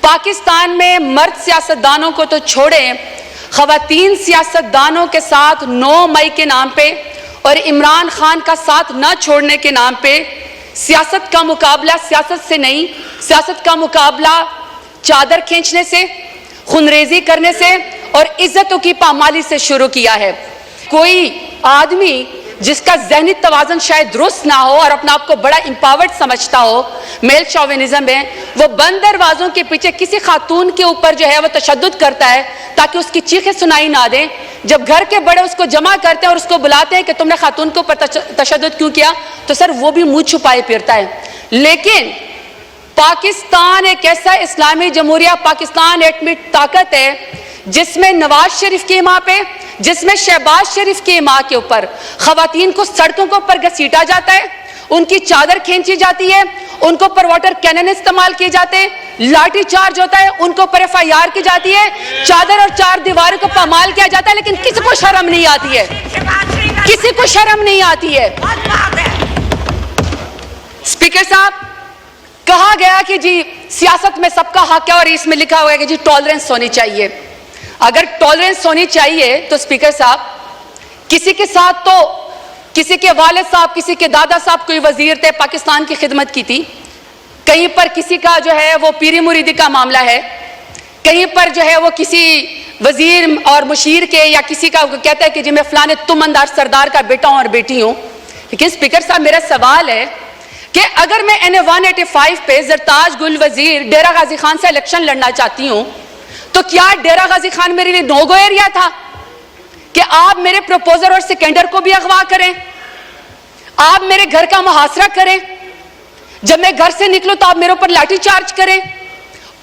पाकिस्तान में मर्द सियासतदानों को तो छोड़े, खवातीन सियासतदानों के साथ 9 मई के नाम पे और इमरान खान का साथ न छोड़ने के नाम पे सियासत का मुकाबला सियासत से नहीं, सियासत का मुकाबला चादर खींचने से, खूनरेजी करने से और इज्जतों की पामाली से शुरू किया है। कोई आदमी जिसका ज़हनी तवाज़न शायद दुरुस्त ना हो और अपने आप को बड़ा एम्पावर्ड समझता हो, मेल शोविनिज्म में, वो बंद दरवाजों के पीछे किसी खातून के ऊपर जो है वो तशद्दुद करता है ताकि उसकी चीखें सुनाई ना दें। जब घर के बड़े उसको जमा करते हैं और उसको बुलाते हैं कि तुमने खातून के ऊपर तशद्दुद क्यों किया, तो सर वो भी मुंह छुपाए फिरता है। लेकिन पाकिस्तान एक ऐसा इस्लामी जमहूरिया, पाकिस्तान एटमी ताकत है जिसमें नवाज शरीफ की माँ पे, जिसमें शहबाज शरीफ की माँ के ऊपर खवातीन को सड़कों के ऊपर घसीटा जाता है, उनकी चादर खींची जाती है, उनको पर वाटर कैनन इस्तेमाल किए जाते हैं, लाठी चार्ज होता है, उनको ऊपर FIR की जाती है, चादर और 4 दीवारों को पामाल किया जाता है, लेकिन किसी को शर्म नहीं आती है, किसी को शर्म नहीं आती है। स्पीकर साहब, कहा गया कि जी सियासत में सबका हक है और इसमें लिखा हुआ है कि जी टॉलरेंस होनी चाहिए। अगर टॉलरेंस होनी चाहिए तो स्पीकर साहब, किसी के साथ तो किसी के वालिद साहब, किसी के दादा साहब कोई वजीर थे, पाकिस्तान की खिदमत की थी, कहीं पर किसी का जो है वो पीरी मुरीदी का मामला है, कहीं पर जो है वो किसी वजीर और मुशीर के या किसी का कहता है कि जी मैं फलाने तुमंदार सरदार का बेटा हूं और बेटी हूं। लेकिन स्पीकर साहब, मेरा सवाल है कि अगर मैं NA 185 पे जरताज गुल वजीर डेरा गाजी खान से इलेक्शन लड़ना चाहती हूं, तो क्या डेरा गाजी खान मेरे लिए नो गो एरिया था कि आप मेरे प्रपोजर और सिकंदर को भी अगवा करें, आप मेरे घर का मुहासरा करें, जब मैं घर से निकलूं तो आप मेरे ऊपर लाठी चार्ज करें?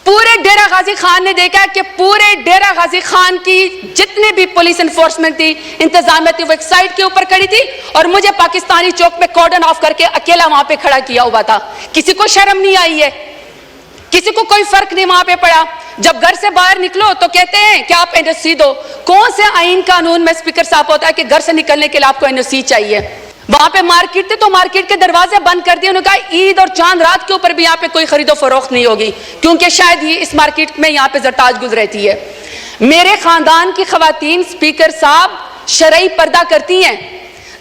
पूरे डेरा गाजी खान ने देखा कि पूरे डेरा गाजी खान की जितनी भी पुलिस एनफोर्समेंट थी, इंतजामिया थी, वो एक साइड के ऊपर खड़ी थी और मुझे पाकिस्तानी चौक पे कॉर्डन ऑफ करके अकेला वहां पे खड़ा किया हुआ था। किसी को शर्म नहीं आई है, किसी को कोई फर्क नहीं वहां पे पड़ा। जब घर से बाहर निकलो तो कहते हैं कि आप NOC दो। कौन से आईन कानून में स्पीकर साहब होता है कि घर से निकलने के लिए आपको NOC चाहिए? वहां पे मार्केट थे तो मार्केट के दरवाजे बंद कर दिए। उन्होंने कहा ईद और चांद रात के ऊपर भी यहाँ पे कोई खरीदो फरोख्त नहीं होगी, क्योंकि शायद ये इस मार्केट में यहाँ पे जरताज गुल रहती है। मेरे खानदान की खवातीन स्पीकर साहब शरई पर्दा करती हैं।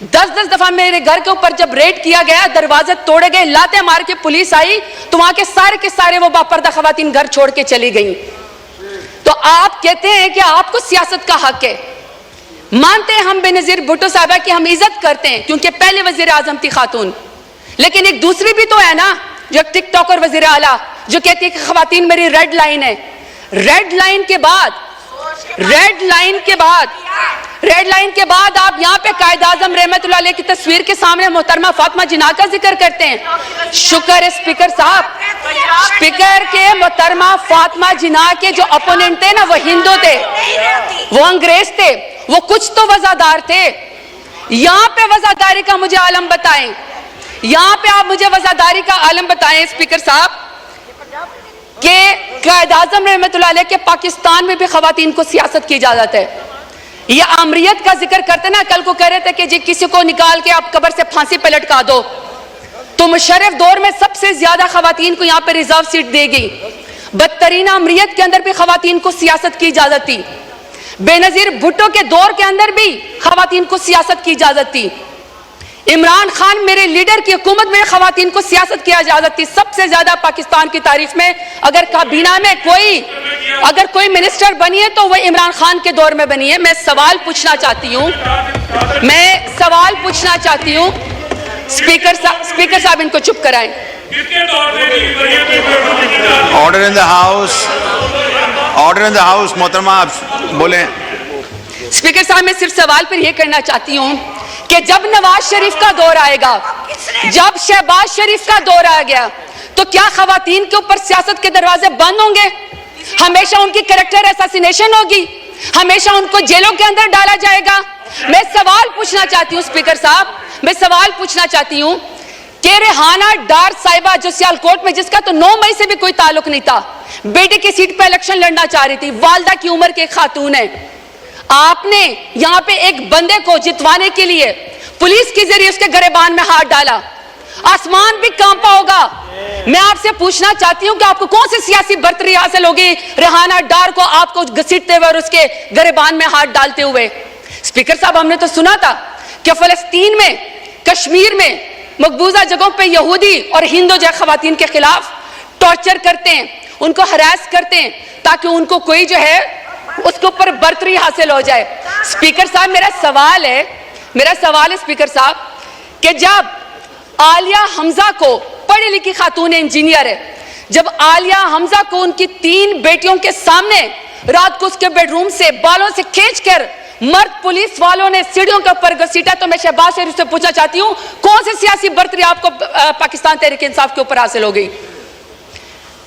10-10 दफा मेरे घर के ऊपर जब रेड किया गया, दरवाजे तोड़े गए, लाते मार के पुलिस आई, तो वहां के सारे वो बापर्दा खवातीन घर छोड़ के चली गई। तो आप कहते हैं कि आपको सियासत का हक है। मानते हैं हम बेनजीर भुट्टो साहबा की हम इज्जत करते हैं क्योंकि पहले वजीर आजम थी खातून, लेकिन एक दूसरी भी तो है ना जो टिकटॉक और वजीर आला जो कहती है कि खवातीन मेरी रेड लाइन है। रेड लाइन के बाद आप यहाँ पे कायद आजम रहमतुल्लाह अलैह की तस्वीर के सामने मोहतरमा फातिमा जिन्ना का जिक्र करते हैं। शुक्र है स्पीकर साहब, स्पीकर के मोहतरमा फातिमा जिन्ना के जो अपोनेंट थे ना, वो हिंदू थे, वो अंग्रेज थे, वो कुछ तो वजादार थे। यहाँ पे वजादारी का मुझे आलम बताएं, यहाँ पे आप मुझे वजादारी का आलम बताएं स्पीकर साहब कि कायद आजम रहमतुल्लाह अलैह के पाकिस्तान में भी खवातीन को सियासत की इजाजत है। ये आमरीत का जिक्र करते ना, कल को कह रहे थे कि जी किसी को निकाल के आप कब्र से फांसी पे लटका दो, तो मुशर्रफ दौर में सबसे ज्यादा खवातीन को यहाँ पे रिजर्व सीट दी गई। बदतरीन आमरीत के अंदर भी खवातीन को सियासत की इजाजत थी। बेनजीर भुट्टो के दौर के अंदर भी खवातीन को सियासत की इजाजत थी। इमरान खान मेरे लीडर की हुकूमत में खवातीन को सियासत की इजाजत थी। सबसे ज्यादा पाकिस्तान की तारीफ में अगर काबीना में कोई मिनिस्टर बनी है तो वह इमरान खान के दौर में बनी है। मैं सवाल पूछना चाहती हूँ स्पीकर साहब इनको चुप कराएं। ऑर्डर इन द हाउस, मोहतरमा आप बोले। स्पीकर साहब, मैं सिर्फ सवाल पर यह करना चाहती हूँ कि जब नवाज शरीफ का दौर आएगा, जब शहबाज शरीफ का दौर आ गया, तो क्या खवातीन के ऊपर सियासत के दरवाजे बंद होंगे? हमेशा उनकी कैरेक्टर असैसिनेशन होगी, हमेशा उनको जेलों के अंदर डाला जाएगा? मैं सवाल पूछना चाहती हूँ स्पीकर साहब, मैं सवाल पूछना चाहती हूँ कि रेहाना डार साहिबा जो सियालकोट में, जिसका तो 9 मई से भी कोई ताल्लुक नहीं था, बेटे की सीट पर इलेक्शन लड़ना चाह रही थी, वालदा की उम्र के एक खातून है, आपने यहाँ पे एक बंदे को जितवाने के लिए पुलिस के जरिए उसके गरेबान में हाथ डाला, आसमान भी कांपा होगा। मैं आपसे पूछना चाहती हूं कि आपको कौन सी सियासी बर्तरी हासिल होगी रेहाना डार को आपको घसीटते हुए और उसके गिरबान में हाथ डालते हुए। स्पीकर साहब, हमने तो सुना था कि फलस्तीन में, कश्मीर में मकबूजा जगहों पे यहूदी और हिंदू जो खवातीन के खिलाफ टॉर्चर करते हैं, उनको हरास करते हैं ताकि उनको कोई जो है उसके ऊपर बर्तरी हासिल हो जाए। स्पीकर साहब, मेरा सवाल है स्पीकर साहब कि जब आलिया हमजा को, पढ़ी लिखी खातून इंजीनियर है, जब आलिया हमजा को उनकी 3 बेटियों के सामने रात को उसके बेडरूम से बालों से खींचकर मर्द पुलिस वालों ने सीढ़ियों के ऊपर घसीटा, तो मैं शहबाज शरीफ से पूछना चाहती हूं कौन सी सियासी बर्तरी आपको पाकिस्तान तहरीक इंसाफ के ऊपर हासिल हो गई।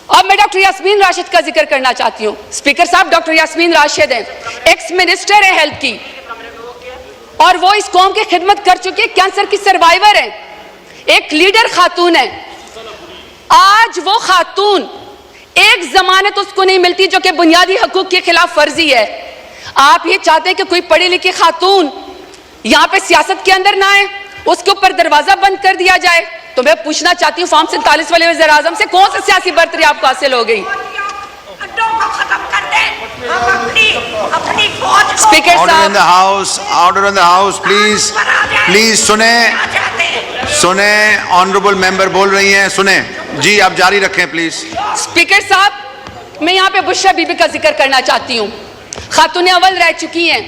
अब मैं डॉक्टर यास्मीन राशिद का जिक्र करना चाहती हूं। स्पीकर साहब, डॉक्टर यास्मीन राशिद हैं, एक्स मिनिस्टर है हेल्थ की, और वो इस कौम की खिदमत कर चुकी है, कैंसर की सर्वाइवर है, एक लीडर खातून है। आज वो खातून, एक जमानत उसको नहीं मिलती जो कि बुनियादी हकूक के खिलाफ फर्जी है। आप ये चाहते हैं कि कोई पढ़ी लिखी खातून यहां पे सियासत के अंदर ना आए, उसके ऊपर दरवाजा बंद कर दिया जाए। तो मैं पूछना चाहती हूँ फॉर्म 47 वाले वज़ीर आज़म से कौन सी सियासी बर्तरी आपको हासिल हो गई। स्पीकर ऑर्डर इन द साहब, house, order in the house, please please सुने ऑनरेबल मेंबर बोल रही हैं, सुने जी, आप जारी रखें प्लीज। स्पीकर साहब, मैं यहाँ पे बुशरा बीबी का जिक्र करना चाहती हूँ। खातून अव्वल रह चुकी हैं,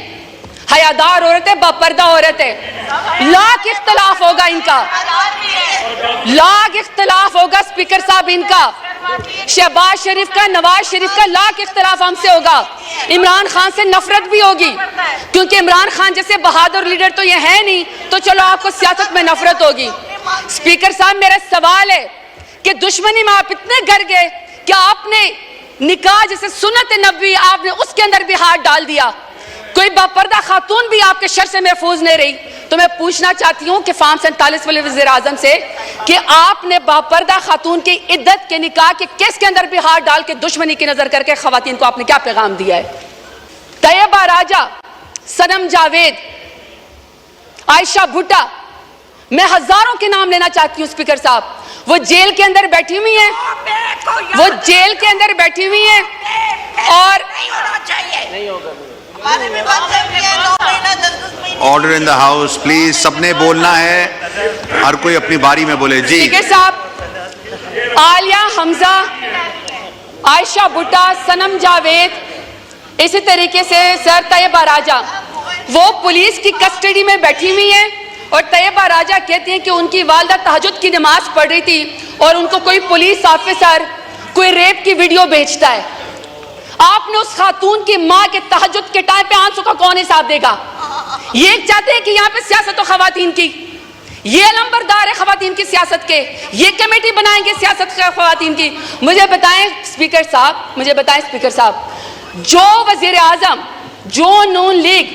हयादार औरत है, बापर्दा औरत है। लाख इख्तलाफ होगा इनका, लाख इख्तलाफ होगा स्पीकर साहब इनका, शहबाज शरीफ का, नवाज शरीफ का लाख इख्तलाफ हमसे होगा। इमरान खान से नफरत भी होगी, क्योंकि इमरान खान जैसे बहादुर लीडर तो ये है नहीं, तो चलो आपको सियासत में नफरत होगी। स्पीकर साहब, मेरा सवाल है कि दुश्मनी में आप इतने गर गए कि आपने निकाह जैसे सुन्नत नबी, आपने उसके अंदर भी हाथ डाल दिया। कोई बापर्दा खातून भी आपके शर से महफूज नहीं रही। तो मैं पूछना चाहती हूँ कि फॉर्म 47 वाले वज़ीर आज़म से कि आपने बापर्दा खातून की इद्दत के निकाह के केस के अंदर भी हाथ डाल के दुश्मनी की नजर करके खवातीन को आपने क्या पैगाम दिया है। तैयबा राजा, सनम जावेद, आयशा भुट्टा, मैं हजारों के नाम लेना चाहती हूँ स्पीकर साहब। वो जेल के अंदर बैठी हुई हैं, वो जेल के अंदर बैठी हुई हैं, और order in the house please, सबने बोलना है, हर कोई अपनी बारी में बोले जी। स्पीकर साहब, आलिया हमजा, आयशा भुट्टा, सनम जावेद, इसी तरीके से सर तैयबा राजा, वो पुलिस की कस्टडी में बैठी हुई हैं, और तैयबा राजा कहती हैं कि उनकी वालदा तहज्जुद की नमाज पढ़ रही थी और उनको कोई पुलिस ऑफिसर कोई रेप की वीडियो भेजता है। आपने उस खातून की मां के तहज्जुद के टाइम पे आंसू का कौन हिसाब देगा। ये चाहते हैं कि यहाँ पे सियासत हो खवातीन की, ये लंबरदार है खवातीन की सियासत के, ये कमेटी बनाएंगे सियासत के खवातीन की। मुझे बताएं स्पीकर साहब, जो वजीर आजम, जो नून लीग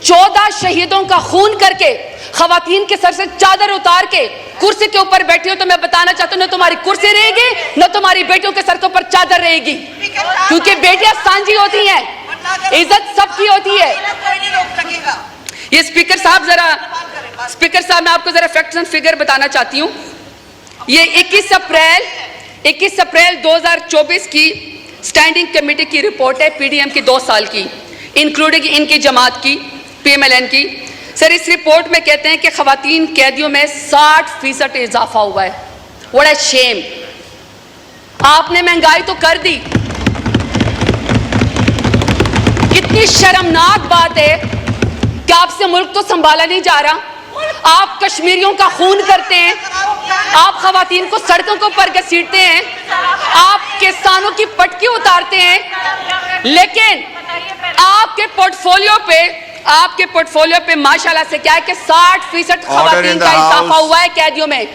14 शहीदों का खून करके खवातीन के सर से चादर उतार के कुर्सी के ऊपर बैठी हो, तो मैं बताना चाहती हूँ न तुम्हारी कुर्सी रहेगी न तुम्हारी बेटियों के सर के ऊपर चादर रहेगी, क्योंकि बेटियां सांझी होती हैं, इज्जत सबकी होती है। ये स्पीकर साहब मैं आपको जरा फैक्ट्स एंड फिगर बताना चाहती हूँ। ये 21 अप्रैल 2024 की स्टैंडिंग कमेटी की रिपोर्ट है, पीडीएम की 2 साल की, इंक्लूडिंग इनकी जमात की, पीएमएलएन की। सर, इस रिपोर्ट में कहते हैं कि खवातीन कैदियों में 60% इजाफा हुआ है। What a shame. आपने महंगाई तो कर दी, कितनी शर्मनाक बात है कि आपसे मुल्क तो संभाला नहीं जा रहा। आप कश्मीरियों का खून करते हैं, आप खवातीन को सड़कों के ऊपर घसीटते हैं, आप किसानों की पटकी उतारते हैं, लेकिन आपके पोर्टफोलियो पे माशाल्लाह से क्या है कि 60% खवातीन का इजाफा हुआ है कैदियों में।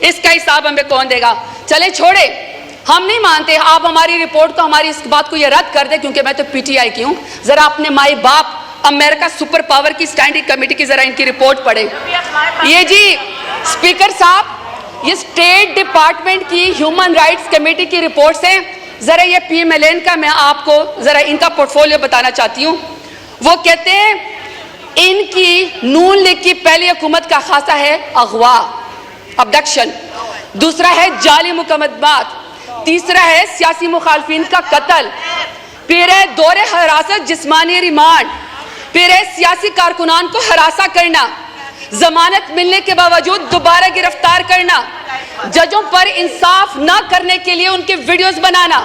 इसका हिसाब हमें कौन देगा। चले छोड़े, हम नहीं मानते, आप हमारी रिपोर्ट को, हमारी इस बात को ये रद्द कर दे, क्योंकि मैं तो पीटीआई की हूं। जरा अपने माई बाप अमेरिका सुपर पावर की स्टैंडिंग कमेटी की जरा इनकी रिपोर्ट पढ़े। ये जी स्पीकर साहब, ये स्टेट डिपार्टमेंट की ह्यूमन राइट्स कमेटी की रिपोर्ट से, जरा ये पीएमएलएन का मैं आपको जरा इनका पोर्टफोलियो बताना चाहती हूँ। वो कहते हैं इनकी नून लीग की पहली हुकूमत का खासा है अगवा, अबडक्शन, दूसरा है जाली मुकदमात, तीसरा है सियासी मुखालफिन का कत्ल, फिर है दौरे हरासत जिस्मानी रिमांड, फिर है सियासी कारकुनान को हरासा करना, जमानत मिलने के बावजूद दोबारा गिरफ्तार करना, जजों पर इंसाफ न करने के लिए उनके वीडियोस बनाना,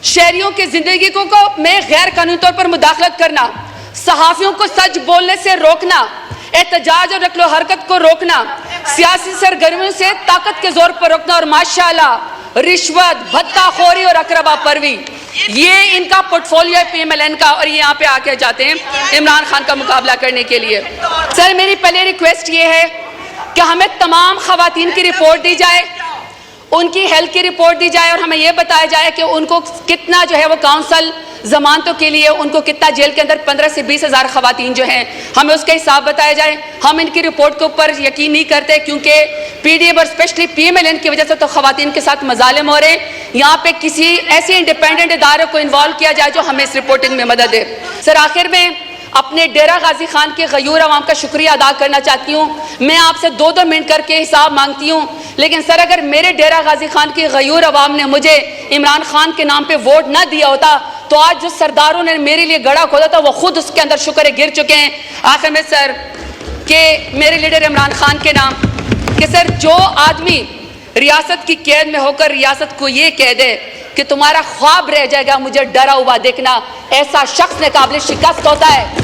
शहरियों की जिंदगी को में गैर कानूनी तौर पर मुदाखलत करना, सहाफियों को सच बोलने से रोकना, एहतजाज और नकलो हरकत को रोकना, सियासी सरगर्मियों से ताकत के जोर पर रोकना और माशाल्लाह रिश्वत, भत्ताखोरी और अकरबा परवी, ये इनका पोर्टफोलियो है पीएमएलएन का। और ये यहाँ पे आके जाते हैं इमरान खान का मुकाबला करने के लिए। सर, मेरी पहले रिक्वेस्ट ये है कि हमें तमाम खवातीन की रिपोर्ट दी जाए, उनकी हेल्थ की रिपोर्ट दी जाए और हमें यह बताया जाए कि उनको कितना जो है वो काउंसिल जमानतों के लिए उनको कितना जेल के अंदर 15 से 20 हज़ार खवातीन जो हैं, हमें उसका हिसाब बताया जाए। हम इनकी रिपोर्ट के ऊपर यकीन नहीं करते क्योंकि पीडीएम और स्पेशली पीएमएलएन की वजह से तो खवातीन के साथ मजालिम हो रहे हैं। यहाँ पे किसी ऐसे इंडिपेंडेंट इदारे को इन्वॉल्व किया जाए जो हमें इस रिपोर्टिंग में मदद दे। सर, आखिर में अपने डेरा गाजी खान के गयूर अवाम का शुक्रिया अदा करना चाहती हूँ। मैं आपसे 2-2 मिनट करके हिसाब मांगती हूँ, लेकिन सर अगर मेरे डेरा गाजी खान के गयूर अवाम ने मुझे इमरान खान के नाम पे वोट ना दिया होता तो आज जो सरदारों ने मेरे लिए गड़ा खोदा था वो खुद उसके अंदर शुक्र गिर चुके हैं। आखिर में सर के मेरे लीडर इमरान खान के नाम कि सर जो आदमी रियासत की कैद में होकर रियासत को ये कह दे कि तुम्हारा ख्वाब रह जाएगा मुझे डरा हुआ देखना, ऐसा शख्स ने काबिल शिकस्त होता है।